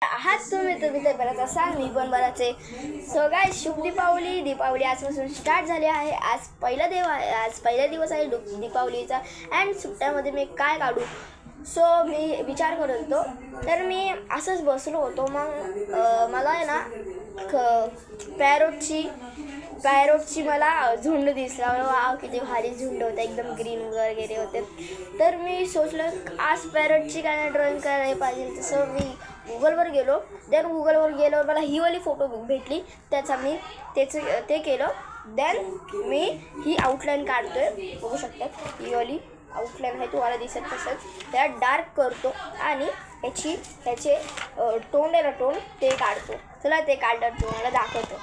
आहात तुम्ही तर बरंच असाल, मी पण बराच आहे. सो गाईज, शुभ दीपावली आजपासून स्टार्ट झाली आहे. आज पहिला दिवस आहे दीपावलीचा. अँड सुट्ट्यामध्ये मी काय काढू, सो मी विचार करत होतो. तर मी असंच बसलो होतो. मग मला आहे ना पॅरोटची मला झुंड दिसला. वाव, किती भारी झुंड होतं, एकदम ग्रीन वगैरे होते. तर मी सोचलं आज पॅरोटची काय ड्रॉइंग करायला पाहिजे. तसं मी गुगलवर गेलो. देन गुगलवर गेल्यावर मला ही वाली फोटो भेटली. त्याचा मी ते केलं. देन मी ही आउटलाईन काढतोय, बघू शकतात. ही वाली आउटलाईन आहे, तुम्हाला दिसत तसंच. त्याला डार्क करतो आणि त्याचे टोन आहे ना, टोन ते काढतो. चला ते काढतो, तुम्हाला दाखवतो.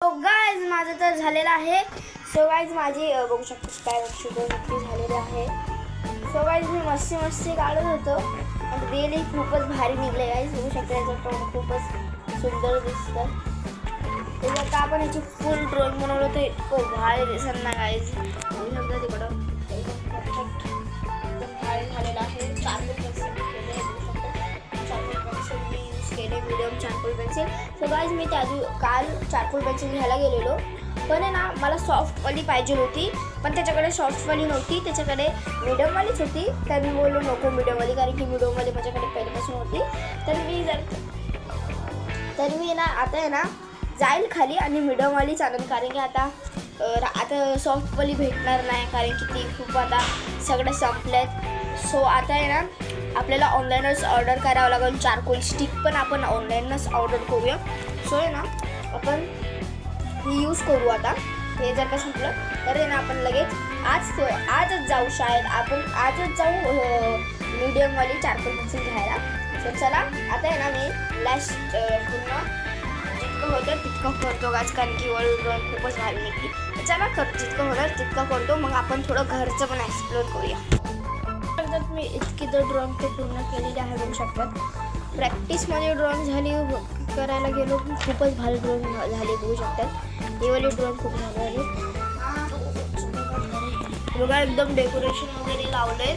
सो गाईज, माझं तर झालेलं आहे. सो गाईज, माझी बघू शकतो पॅरोटची नक्की झालेली आहे. सो गाईज, मी मस्ती काढत होतो आणि रिअली खूपच भारी निघले. गाईज बघू शकता, याचं टोन खूपच सुंदर दिसतं. त्याच्यात आता आपण याची फुल ड्रॉइंग बनवलं तर इतकं भारी दिसत ना. गाईज बघू शकता, तिकडं एकदम भारी झालेलं आहे. चारकोल पेन्सिल मी यूज केले, medium charcoal pencil. So guys, मी काल चारकोल पेन्सिल घ्यायला गेलेलो. पण आहे ना, मला सॉफ्टवाली पाहिजे होती, पण त्याच्याकडे सॉफ्टवाली नव्हती, त्याच्याकडे मीडियमवालीच होती. तर मी बोललो नको मीडियमवाली, कारण की मीडियमवाली माझ्याकडे पहिल्यापासून होती. तर मी ना आता आहे ना जाईल खाली आणि मीडियमवालीच आणेन, कारण की आता सॉफ्टवाली भेटणार नाही, कारण की ती खूप आता सगळं संपल्यात. सो आता आहे ना आपल्याला ऑनलाईनच ऑर्डर करावं लागेल. चारकोल स्टिक पण आपण ऑनलाईनच ऑर्डर करूया. सो आहे ना आपण ही यूज करू. आता हे जर का संपलं तर आहे ना आपण लगेच आजच जाऊ. शाळेत आपण आजच जाऊ मीडियमवाली चारकोल पेन्सिल घ्यायला. सो चला, आता आहे ना मी लास्ट पूर्ण जितकं होतं तितकं करतो गाज, कारण की वर्ल्ड ड्रॉइंग खूपच भारी निघली. चला जितकं होणार तितकं करतो. मग आपण थोडं घरचं पण एक्सप्लोर करूया. मी इतकी तर ड्रॉइंग ते पूर्ण केलेली आहे, बघू शकतात. प्रॅक्टिसमध्ये ड्रॉइंग झाली, करायला गेलो पण खूपच भारी ड्रॉइंग झाली, बघू शकतात. ही वाली ड्रॉइंग खूप झाली. बघा, एकदम डेकोरेशन वगैरे लावले,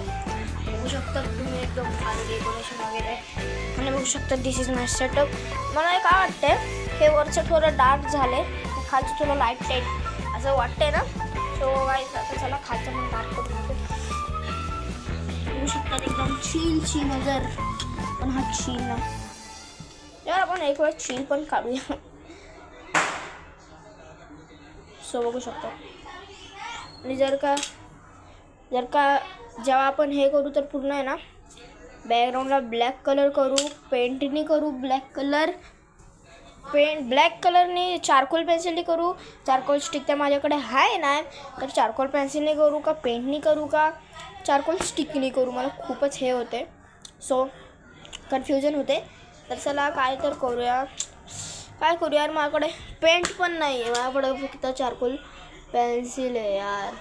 बघू शकतात तुम्ही, एकदम भारी डेकोरेशन वगैरे. आणि बघू शकतात दिस इज माय सेटअप. मला काय वाटतंय, हे वरचं थोडं डार्क झाले, खालचं थोडं लाईट असं वाटतंय ना. सो गाईज, आता चला खालचं पण डार्क करून बघू शकतात. एकदम चीलची नजर, पण हा चील ना, यार आपण एक वेळ चील पण काढूया. सो बघू शकतो. आणि जर का जेव्हा आपण हे करू तर पूर्ण आहे ना बॅकग्राऊंडला ब्लॅक कलर करू, पेंटनी करू ब्लॅक कलरने, चारकोल पेन्सिलने करू. चारकोल स्टिक तर माझ्याकडे आहे ना, तर चारकोल पेन्सिलने करू का पेंटनी करू का चारकोल स्टिकने करू, मला खूपच हे होते. सो कन्फ्युजन होते. तर चला काय करूया यार, माझ्याकडे पेंट पण नाही आहे, माझ्याकडे फक्त चारकोल पेन्सिल आहे यार.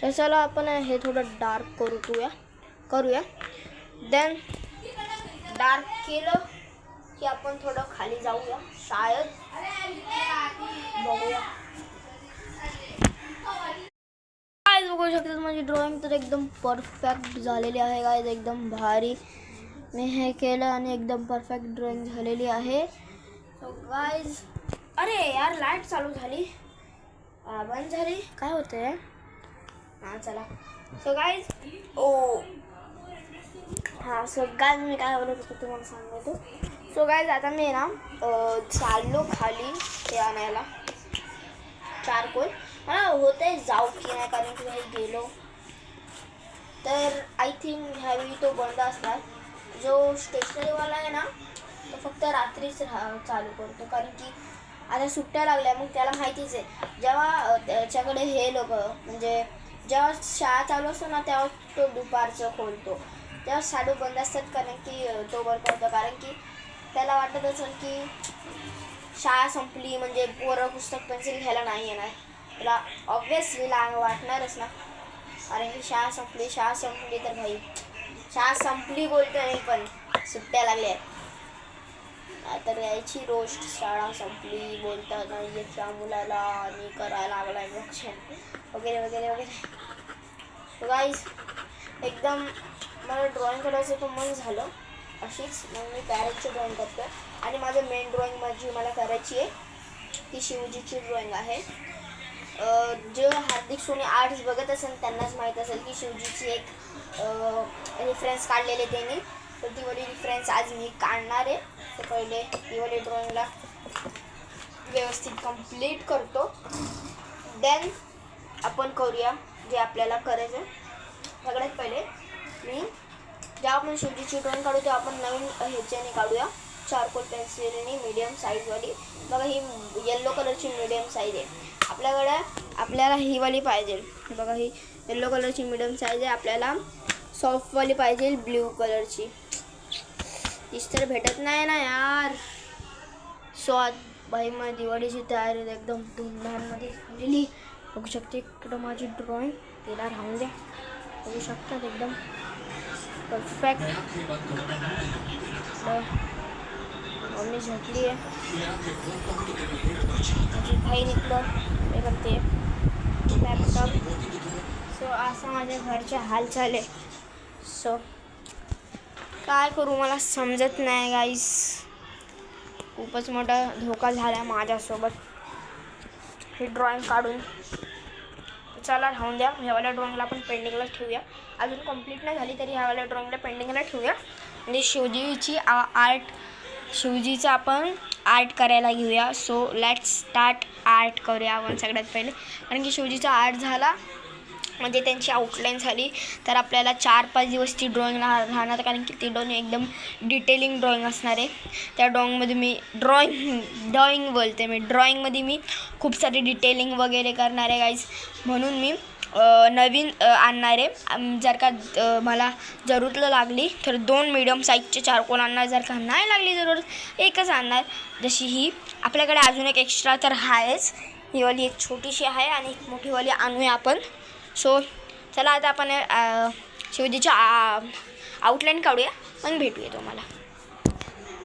तर चला आपण हे थोडं डार्क करूया. देन डार्क केलं की आपण थोडं खाली जाऊया, शाळेत बघूया. गाईज बघू शकतात, माझी ड्रॉइंग तर एकदम परफेक्ट झालेली आहे. गाईज एकदम भारी मी हे केलं आणि एकदम परफेक्ट ड्रॉइंग झालेली आहे. सो गाईज, अरे यार लाईट चालू झाली, बंद झाली, काय होतं आहे. हां चला. सो गाईज सो गाईज, मी काय बोलत होतो तुम्हाला सांगतो. सो गाईज, आता मी ना चाललो खाली हे आणायला चारकोल. मला होते जाऊ की नाही, कारण की मी गेलो तर आय थिंक ह्यावेळी तो बंद असणार. जो स्टेशनरीवाला आहे ना, तो फक्त रात्रीच चालू करतो, कारण की आता सुट्ट्या लागल्या. मग त्याला माहितीच आहे, जेव्हा त्याच्याकडे हे लोक म्हणजे जेव्हा शाळा चालू असतो ना, तेव्हा तो दुपारचं खोलतो. तेव्हा शाळा बंद असतात, कारण की तो बंद करतो, कारण की त्याला वाटत असेल की शाळा संपली म्हणजे पोरं पुस्तक पेन्सिल घ्यायला नाही येणार. त्याला ऑब्वियसली वाटणारच ना, कारण की शाळा संपली तर भाई शाळा संपली बोलतो नाही, पण सुट्ट्या लागल्या तर यायची रोस्ट. शाळा संपली बोलता नाही येत त्या मुलाला आणि करायला लागला रक्षण वगैरे वगैरे वगैरे. गाईज, एकदम मला ड्रॉइंग करायचं पण मन झालं. अशीच मग मी पॅरेटची ड्रॉइंग करतो आहे. आणि माझं मेन ड्रॉइंग जी मला करायची आहे ती शिवजीची ड्रॉइंग आहे. जे हार्दिक सोनी आर्ट्स बघत असेल त्यांनाच माहीत असेल की शिवजीची एक रेफरन्स काढलेले त्यांनी. तर ती वाली रेफरन्स आज मी काढणार आहे. तर पहिले ती वाली ड्रॉइंगला व्यवस्थित कंप्लीट करतो, देन आपण करूया जे आपल्याला करायचं. सगळ्यात पहिले मी जेव्हा आपण शिवजीची ड्रॉइंग काढू तेव्हा आपण नवीन ह्याच्याने काढूया, चारकोल पेन्सिलने मीडियम साईजवाली. बघा ही येल्लो कलरची मीडियम साईज आहे आपल्याला ही वाली पाहिजे. बघा ही येल्लो कलरची मीडियम साईज आहे. आपल्याला सॉफ्टवाली पाहिजे ब्ल्यू कलरची. तीच तर भेटत नाही ना यार. सो बाई मग दिवाळीची तयारी एकदम धुमधाममध्ये झालेली. बघू शकते इकडं माझी ड्रॉइंग, तिला राहून द्या. बघू शकतात एकदम परफेक्ट. मम्मी झटली आहे, माझी भाई निघलं हे करते लॅपटॉप. सो असं माझ्या घरचे हालचाल आहे. सो काय करू मला समजत नाही गाईस. खूपच मोठा धोका झाला माझ्यासोबत ही ड्रॉइंग काढून. चला राहून द्या, ह्यावाल्या ड्रॉइंगला आपण पेंडिंगला ठेवूया. अजून कंप्लीट नाही झाली तरी ह्यावाल्या ड्रॉइंगला पेंडिंगला ठेवूया. म्हणजे शिवजीचं आपण आर्ट करायला घेऊया. सो लेट्स स्टार्ट आर्ट करूया आपण सगळ्यात पहिले. कारण की शिवजीचा आर्ट झाला म्हणजे त्यांची आउटलाईन झाली तर आपल्याला 4-5 दिवस ती ड्रॉइंग राहणार. कारण की ती ड्रॉइंग एकदम डिटेलिंग ड्रॉइंग असणार आहे. त्या ड्रॉइंगमध्ये मी ड्रॉइंगमध्ये मी खूप सारी डिटेलिंग वगैरे करणार आहे गाईज. म्हणून मी नवीन आणणार आहे. जर का मला जरूरत लागली तर 2 मीडियम साईजचे चारकोल आणणार. जर का नाही लागली जरूरत एकच आणणार. जशी ही आपल्याकडे अजून एक एक्स्ट्रा तर आहेच. ही वाली एक छोटीशी आहे आणि एक मोठीवाली आणूया आपण. सो चला आता आपण शिवजीच्या आउटलाईन काढूया, मग भेटूया तुम्हाला.